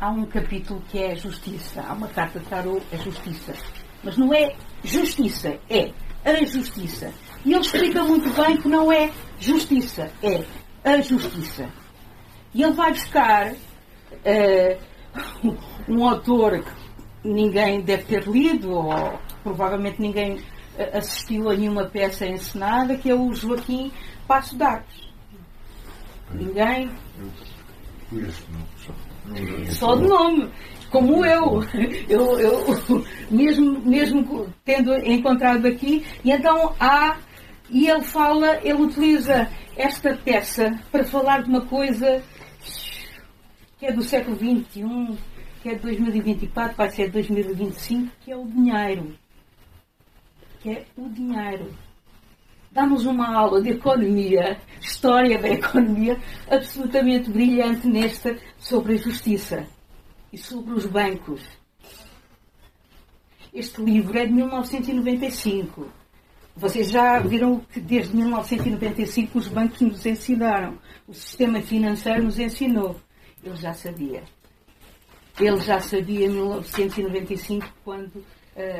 há um capítulo que é justiça. Há uma carta de tarô, é justiça. Mas não é justiça, é a justiça. E ele explica muito bem que não é justiça, é a justiça. E ele vai buscar um autor que ninguém deve ter lido, ou provavelmente ninguém assistiu a nenhuma peça encenada, que é o Joaquim Passo de Arcos. Ninguém? Só de nome. Como eu mesmo tendo encontrado aqui, e então ele utiliza esta peça para falar de uma coisa que é do século XXI, que é de 2024, vai ser 2025, que é o dinheiro. Que é o dinheiro. Dá-nos uma aula de economia, história da economia, absolutamente brilhante nesta, sobre a justiça e sobre os bancos. Este livro é de 1995. Vocês já viram que desde 1995 os bancos nos ensinaram. O sistema financeiro nos ensinou. Ele já sabia. Ele já sabia em 1995, quando,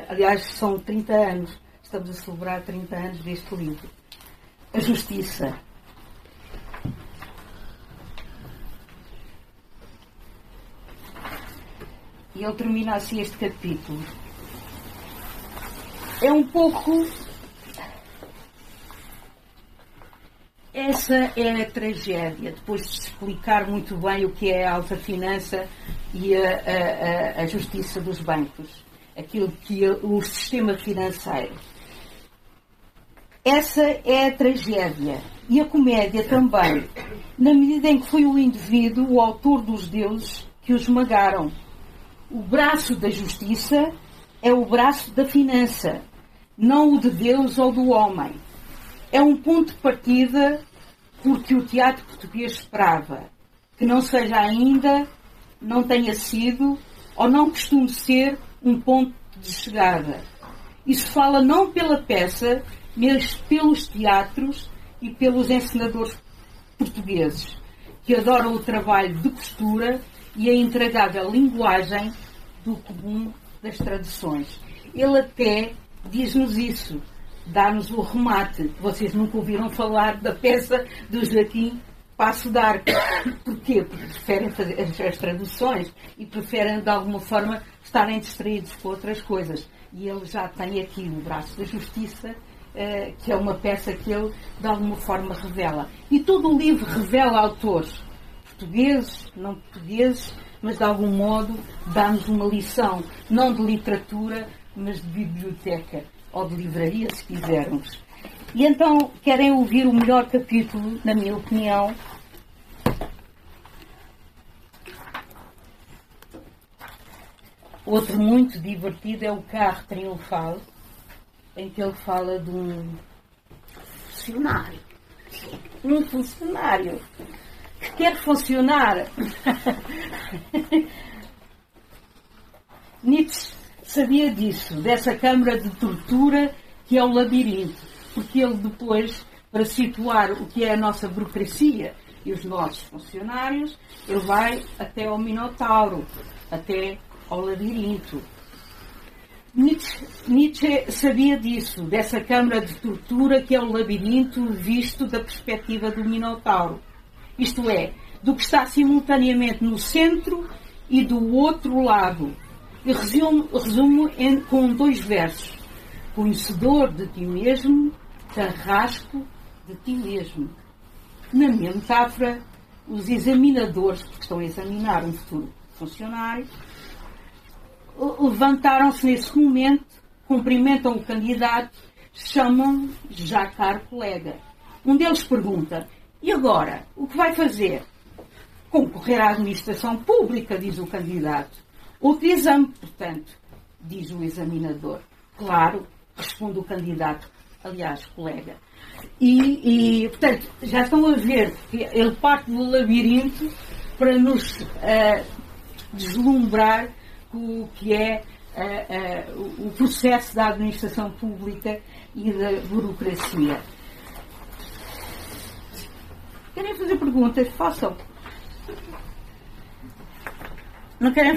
aliás, são 30 anos. Estamos a celebrar 30 anos deste livro. A justiça. E ele termina assim este capítulo. É um pouco... Essa é a tragédia, depois de explicar muito bem o que é a alta finança e a justiça dos bancos. Aquilo que o sistema financeiro. Essa é a tragédia. E a comédia também, na medida em que foi o indivíduo, o autor dos deuses, que o esmagaram. O braço da justiça é o braço da finança, não o de Deus ou do homem. É um ponto de partida porque o teatro português esperava que não seja ainda, não tenha sido ou não costume ser um ponto de chegada. Isso fala não pela peça, mas pelos teatros e pelos encenadores portugueses, que adoram o trabalho de costura e a intragável linguagem do comum das traduções. Ele até diz-nos isso, dá-nos o remate. Vocês nunca ouviram falar da peça do Joaquim Passo de Arcos. Porquê? Porque preferem fazer as traduções e preferem, de alguma forma, estarem distraídos com outras coisas. E ele já tem aqui o braço da justiça, que é uma peça que ele, de alguma forma, revela. E todo o livro revela autores portugueses, não portugueses, mas, de algum modo, dá-nos uma lição, não de literatura, mas de biblioteca, ou de livraria, se quisermos. E então, querem ouvir o melhor capítulo, na minha opinião? Outro muito divertido é o Carro Triunfal, em que ele fala de um funcionário. Um funcionário que quer funcionar. Nietzsche sabia disso, dessa câmara de tortura que é o labirinto, porque ele depois, para situar o que é a nossa burocracia e os nossos funcionários, ele vai até ao Minotauro, até ao labirinto. Nietzsche sabia disso, dessa câmara de tortura que é o labirinto visto da perspectiva do Minotauro. Isto é, do que está simultaneamente no centro e do outro lado. E resumo com 2 versos. Conhecedor de ti mesmo, carrasco de ti mesmo. Na minha metáfora, os examinadores, que estão a examinar um futuro funcionário, levantaram-se nesse momento, cumprimentam o candidato, chamam já caro colega. Um deles pergunta: e agora, o que vai fazer? Concorrer à administração pública, diz o candidato. Outro exame, portanto, diz o examinador. Claro, responde o candidato, aliás, colega. E portanto, já estão a ver que ele parte do labirinto para nos deslumbrar o que é o processo da administração pública e da burocracia. Querem fazer perguntas? Façam. Não querem